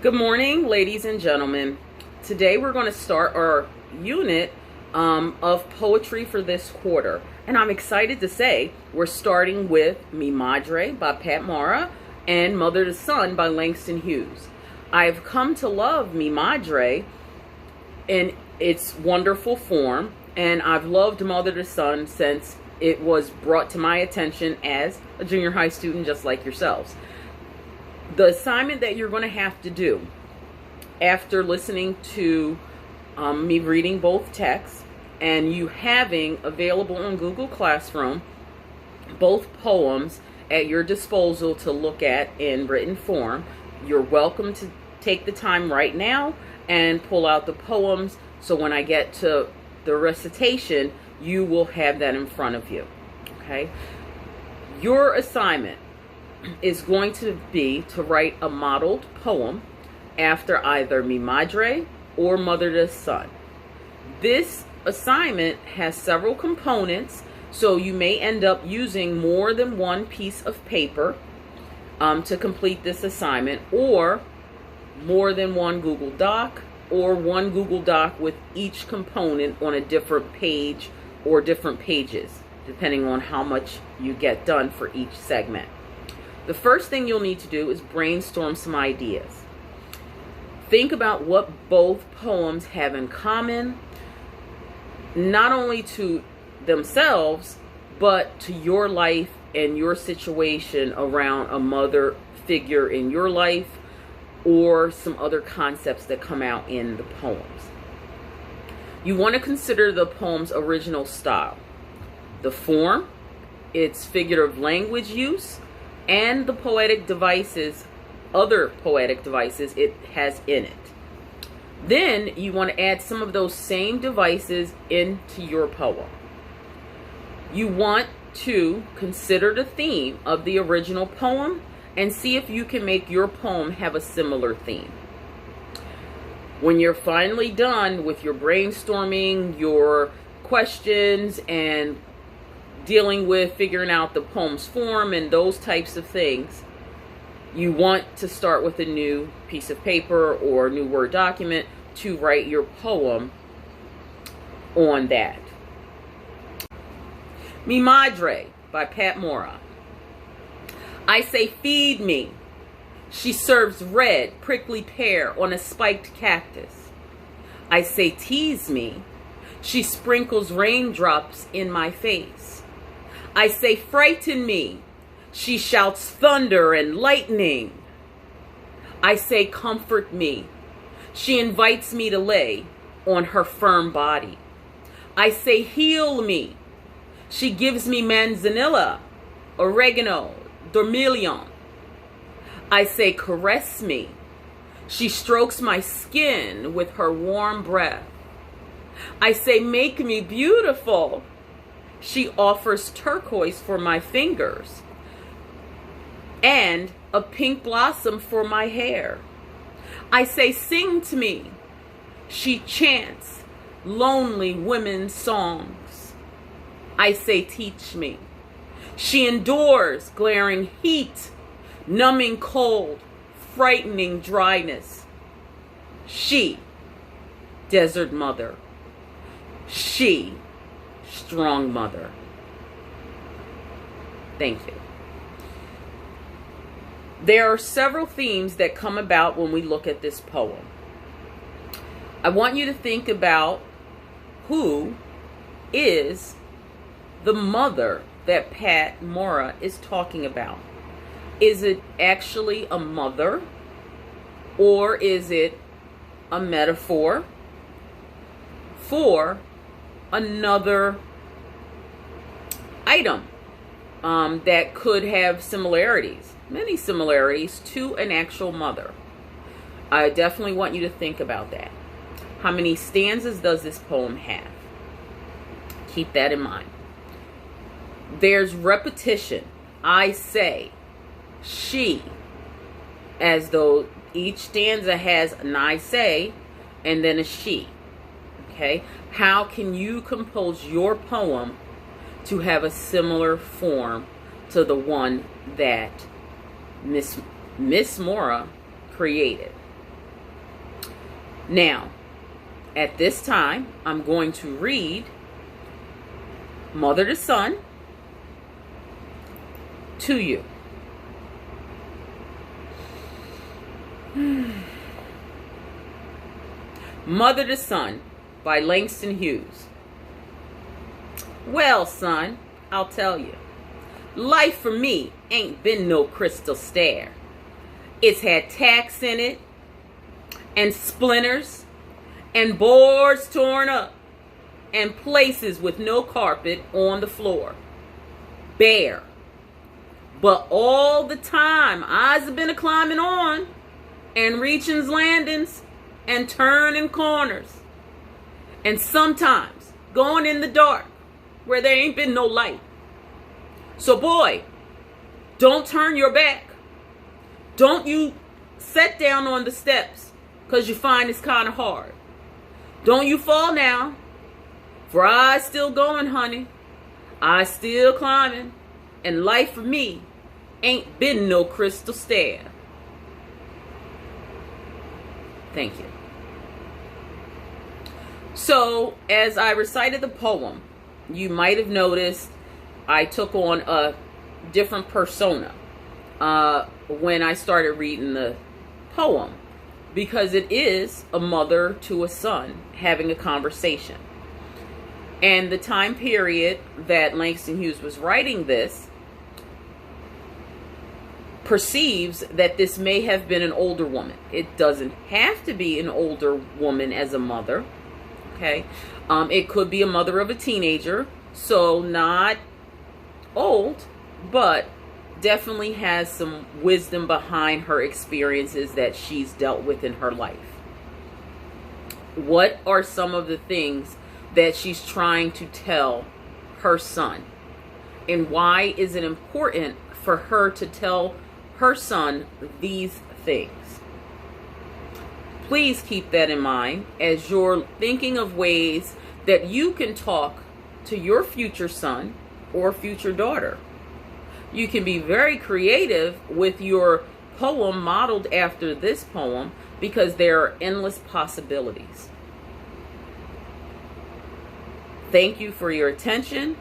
Good morning, ladies and gentlemen. Today we're going to start our unit of poetry for this quarter. And I'm excited to say we're starting with Mi Madre by Pat Mara and Mother to Son by Langston Hughes. I've come to love Mi Madre in its wonderful form, and I've loved Mother to Son since it was brought to my attention as a junior high student just like yourselves. The assignment that you're going to have to do after listening to me reading both texts and you having available on Google Classroom both poems at your disposal to look at in written form, you're welcome to take the time right now and pull out the poems so when I get to the recitation, you will have that in front of you. Okay? Your assignment is going to be to write a modeled poem after either Mi Madre or Mother to Son. This assignment has several components, so you may end up using more than one piece of paper to complete this assignment, or more than one Google Doc, or one Google Doc with each component on a different page or different pages, depending on how much you get done for each segment. The first thing you'll need to do is brainstorm some ideas. Think about what both poems have in common, not only to themselves, but to your life and your situation around a mother figure in your life, or some other concepts that come out in the poems. You want to consider the poem's original style, the form, its figurative language use, and the poetic devices, other poetic devices it has in it. Then you want to add some of those same devices into your poem. You want to consider the theme of the original poem and see if you can make your poem have a similar theme. When you're finally done with your brainstorming, your questions, and dealing with figuring out the poem's form and those types of things, you want to start with a new piece of paper or a new Word document to write your poem on that. Mi Madre by Pat Mara. I say feed me. She serves red, prickly pear on a spiked cactus. I say tease me. She sprinkles raindrops in my face. I say frighten me. She shouts thunder and lightning. I say comfort me. She invites me to lay on her firm body. I say heal me. She gives me manzanilla, oregano, dormillion. I say caress me. She strokes my skin with her warm breath. I say make me beautiful. She offers turquoise for my fingers and a pink blossom for my hair. I say sing to me. She chants lonely women's songs. I say teach me. She endures glaring heat, numbing cold, frightening dryness. She, desert mother. She, strong mother. Thank you. There are several themes that come about when we look at this poem. I want you to think about who is the mother that Pat Mara is talking about. Is it actually a mother, or is it a metaphor for another item that could have similarities, many similarities to an actual mother? I definitely want you to think about that. How many stanzas does this poem have? Keep that in mind. There's repetition. I say, she, as though each stanza has an I say and then a she. Okay? How can you compose your poem to have a similar form to the one that Miss Mara created? Now, at this time, I'm going to read Mother to Son to you. Mother to Son by Langston Hughes. Well, son, I'll tell you. Life for me ain't been no crystal stair. It's had tacks in it, and splinters, and boards torn up, and places with no carpet on the floor. Bare. But all the time, I's been a climbing on, and reaching landings, and turning corners. And sometimes going in the dark, where there ain't been no light. So boy, don't turn your back. Don't you sit down on the steps, because you find it's kind of hard. Don't you fall now, for I's still going, honey. I's still climbing, and life for me ain't been no crystal stair. Thank you. So, as I recited the poem, you might have noticed I took on a different persona when I started reading the poem, because it is a mother to a son having a conversation. And the time period that Langston Hughes was writing this perceives that this may have been an older woman. It doesn't have to be an older woman as a mother. Okay, it could be a mother of a teenager, so not old, but definitely has some wisdom behind her experiences that she's dealt with in her life. What are some of the things that she's trying to tell her son? And why is it important for her to tell her son these things? Please keep that in mind as you're thinking of ways that you can talk to your future son or future daughter. You can be very creative with your poem modeled after this poem, because there are endless possibilities. Thank you for your attention.